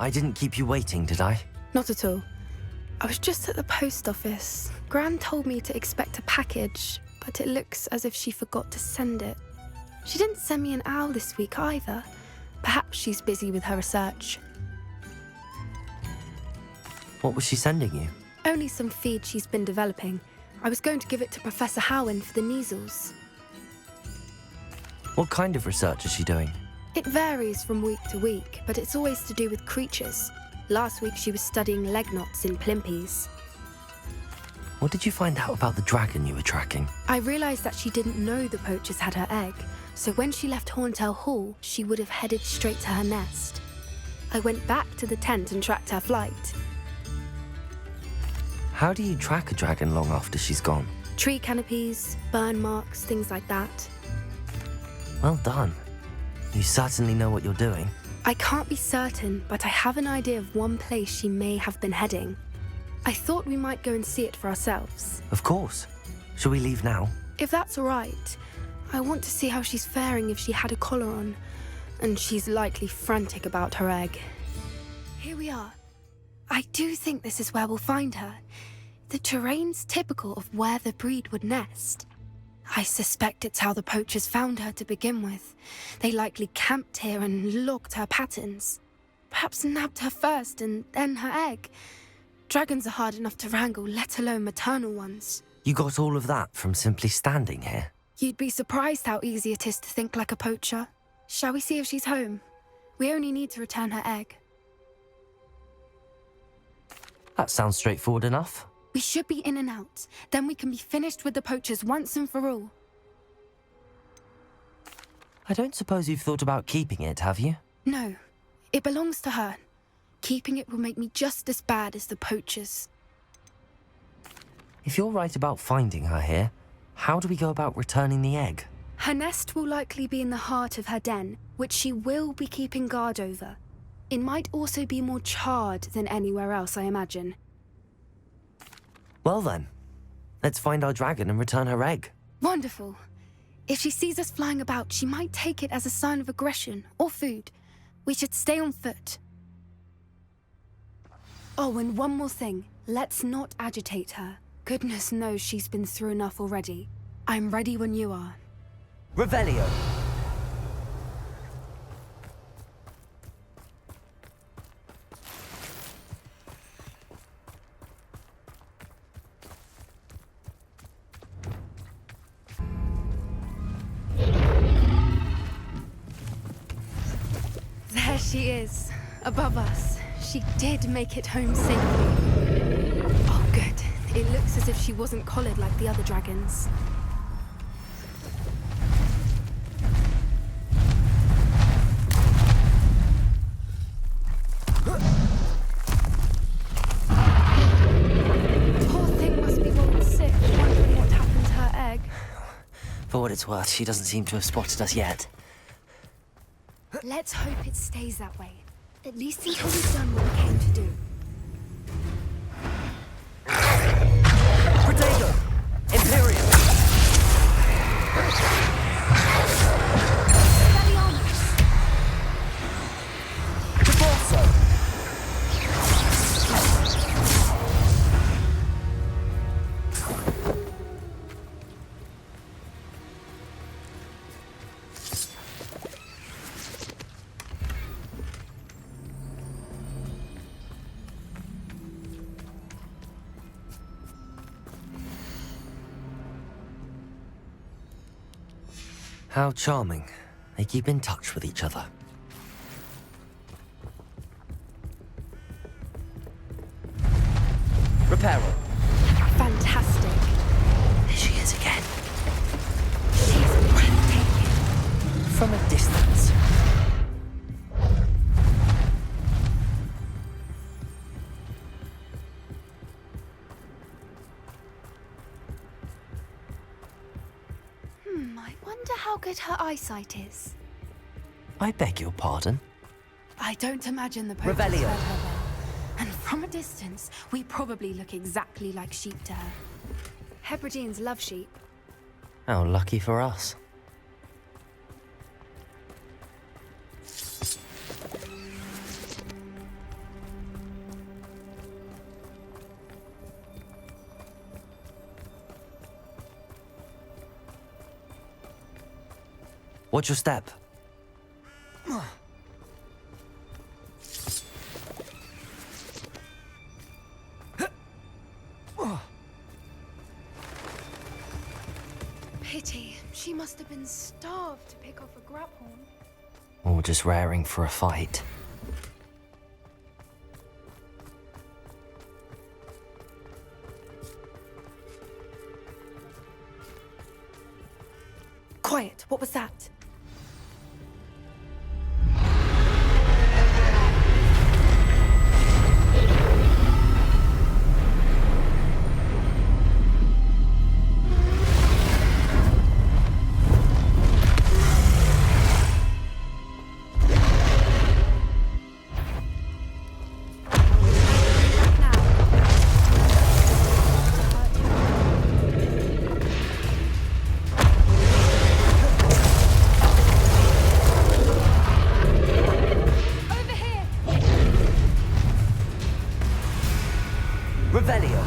I didn't keep you waiting, did I? Not at all. I was just at the post office. Gran told me to expect a package, but it looks as if she forgot to send it. She didn't send me an owl this week either. Perhaps she's busy with her research. What was she sending you? Only some feed she's been developing. I was going to give it to Professor Howen for the measles. What kind of research is she doing? It varies from week to week, but it's always to do with creatures. Last week she was studying leg knots in plimpies. What did you find out about the dragon you were tracking? I realised that she didn't know the poachers had her egg, so when she left Horntail Hall, she would have headed straight to her nest. I went back to the tent and tracked her flight. How do you track a dragon long after she's gone? Tree canopies, burn marks, things like that. Well done. You certainly know what you're doing. I can't be certain, but I have an idea of one place she may have been heading. I thought we might go and see it for ourselves. Of course. Shall we leave now? If that's all right. I want to see how she's faring if she had a collar on. And she's likely frantic about her egg. Here we are. I do think this is where we'll find her. The terrain's typical of where the breed would nest. I suspect it's how the poachers found her to begin with. They likely camped here and logged her patterns. Perhaps nabbed her first and then her egg. Dragons are hard enough to wrangle, let alone maternal ones. You got all of that from simply standing here? You'd be surprised how easy it is to think like a poacher. Shall we see if she's home? We only need to return her egg. That sounds straightforward enough. We should be in and out. Then we can be finished with the poachers once and for all. I don't suppose you've thought about keeping it, have you? No. It belongs to her. Keeping it will make me just as bad as the poachers. If you're right about finding her here, how do we go about returning the egg? Her nest will likely be in the heart of her den, which she will be keeping guard over. It might also be more charred than anywhere else, I imagine. Well then, let's find our dragon and return her egg. Wonderful. If she sees us flying about, she might take it as a sign of aggression or food. We should stay on foot. Oh, and one more thing. Let's not agitate her. Goodness knows she's been through enough already. I'm ready when you are. Revelio! There she is, above us. She did make it home safely. Oh, good. It looks as if she wasn't collared like the other dragons. Poor thing must be rolling sick, wondering what happened to her egg. For what it's worth, she doesn't seem to have spotted us yet. Let's hope it stays that way. At least until we've done what we came to do. Protego! Imperium! Caborso! How charming. They keep in touch with each other. Reparo. Fantastic. There she is again. She's breathtaking. From a distance. I wonder how good her eyesight is. I beg your pardon? I don't imagine the poachers Revelio. fed her well. And from a distance, we probably look exactly like sheep to her. Hebrideans love sheep. How lucky for us. Watch your step. Pity. She must have been starved to pick off a grabhorn. Or just raring for a fight. Quiet. What was that? Revelio.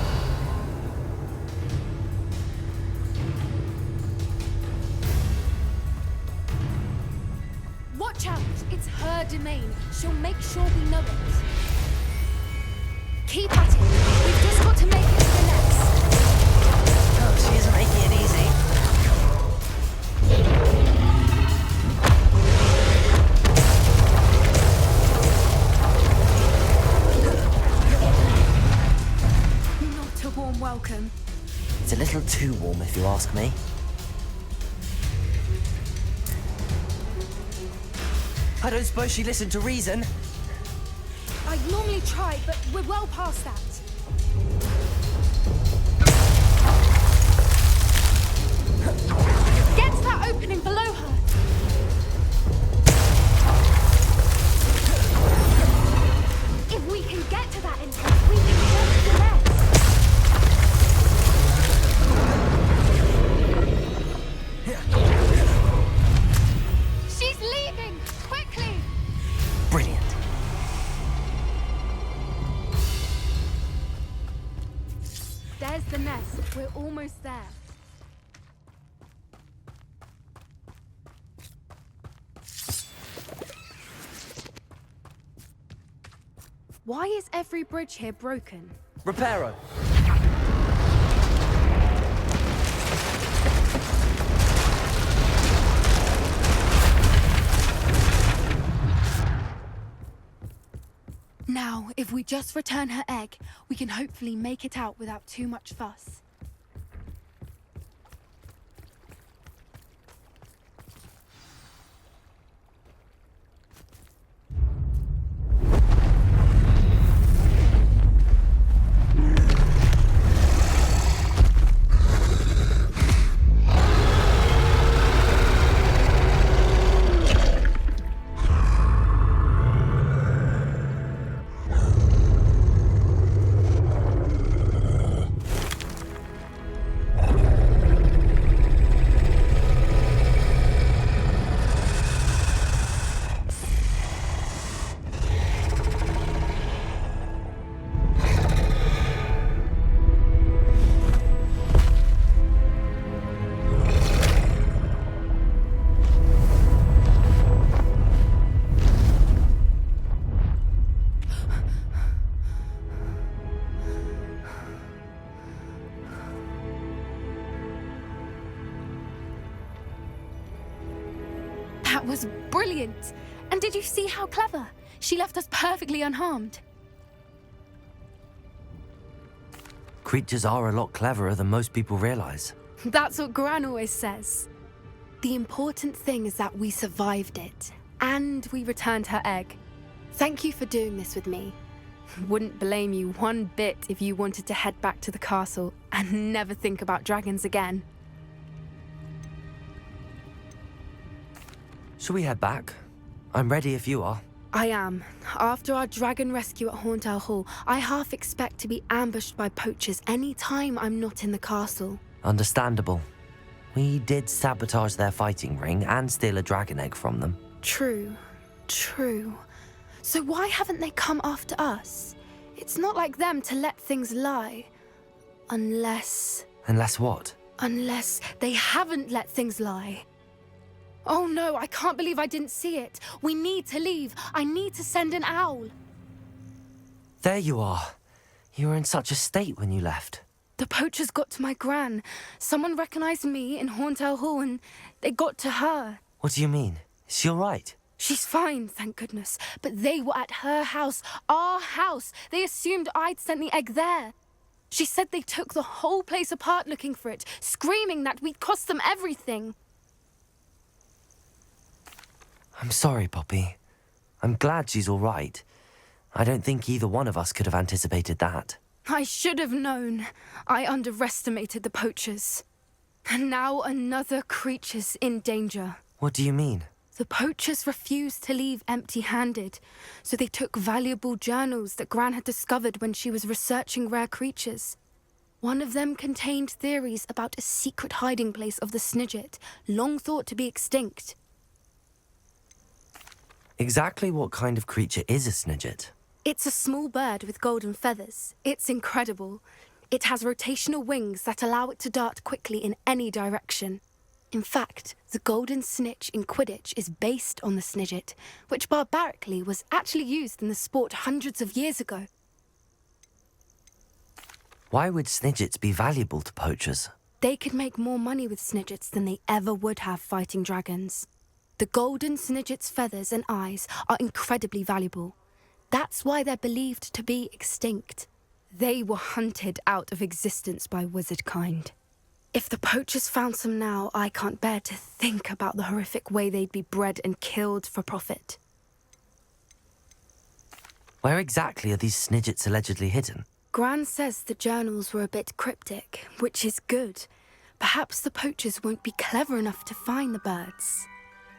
Watch out! It's her domain. She'll make sure we know it. Keep at it. We've just got to make it to the next. Oh, she isn't making it easy. Not a warm welcome. It's a little too warm, if you ask me. I don't suppose she listened to reason. I'd normally try, but we're well past that. Get to that opening below her. If we can get to that entrance, we can get to the next. She's leaving! Quickly! Brilliant. There's the nest. We're almost there. Why is every bridge here broken? Reparo. Now, if we just return her egg, we can hopefully make it out without too much fuss. That was brilliant! And did you see how clever? She left us perfectly unharmed. Creatures are a lot cleverer than most people realize. That's what Gran always says. The important thing is that we survived it, and we returned her egg. Thank you for doing this with me. Wouldn't blame you one bit if you wanted to head back to the castle and never think about dragons again. Shall we head back? I'm ready if you are. I am. After our dragon rescue at Horntail Hall, I half expect to be ambushed by poachers any time I'm not in the castle. Understandable. We did sabotage their fighting ring and steal a dragon egg from them. True. So why haven't they come after us? It's not like them to let things lie. Unless Unless what? they haven't let things lie. Oh no, I can't believe I didn't see it. We need to leave. I need to send an owl. There you are. You were in such a state when you left. The poachers got to my gran. Someone recognized me in Horntail Hall and they got to her. What do you mean? Is she all right? She's fine, thank goodness. But they were at her house, our house. They assumed I'd sent the egg there. She said they took the whole place apart looking for it, screaming that we'd cost them everything. I'm sorry, Poppy. I'm glad she's all right. I don't think either one of us could have anticipated that. I should have known. I underestimated the poachers. And now another creature's in danger. What do you mean? The poachers refused to leave empty-handed, so they took valuable journals that Gran had discovered when she was researching rare creatures. One of them contained theories about a secret hiding place of the Snidget, long thought to be extinct. Exactly what kind of creature is a Snidget? It's a small bird with golden feathers. It's incredible. It has rotational wings that allow it to dart quickly in any direction. In fact, the golden snitch in Quidditch is based on the Snidget, which barbarically was actually used in the sport hundreds of years ago. Why would Snidgets be valuable to poachers? They could make more money with Snidgets than they ever would have fighting dragons. The golden Snidget's feathers and eyes are incredibly valuable. That's why they're believed to be extinct. They were hunted out of existence by wizard kind. If the poachers found some now, I can't bear to think about the horrific way they'd be bred and killed for profit. Where exactly are these Snidgets allegedly hidden? Gran says the journals were a bit cryptic, which is good. Perhaps the poachers won't be clever enough to find the birds.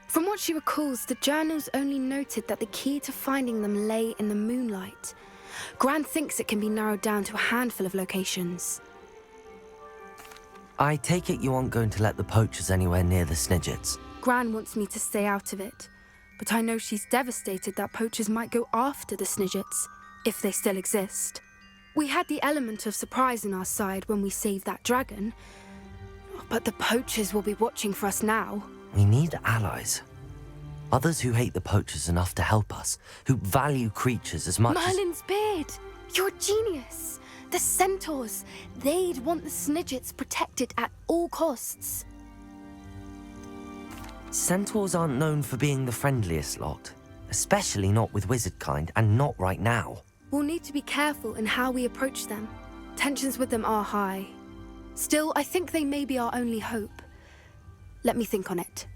From what she recalls, the journals only noted that the key to finding them lay in the moonlight. Gran thinks it can be narrowed down to a handful of locations. I take it you aren't going to let the poachers anywhere near the Snidgets. Gran wants me to stay out of it, but I know she's devastated that poachers might go after the Snidgets, if they still exist. We had the element of surprise on our side when we saved that dragon, but the poachers will be watching for us now. We need allies. Others who hate the poachers enough to help us, who value creatures as much Merlin's beard! You're a genius! The centaurs! They'd want the Snidgets protected at all costs. Centaurs aren't known for being the friendliest lot, especially not with wizard kind, and not right now. We'll need to be careful in how we approach them. Tensions with them are high. Still, I think they may be our only hope. Let me think on it.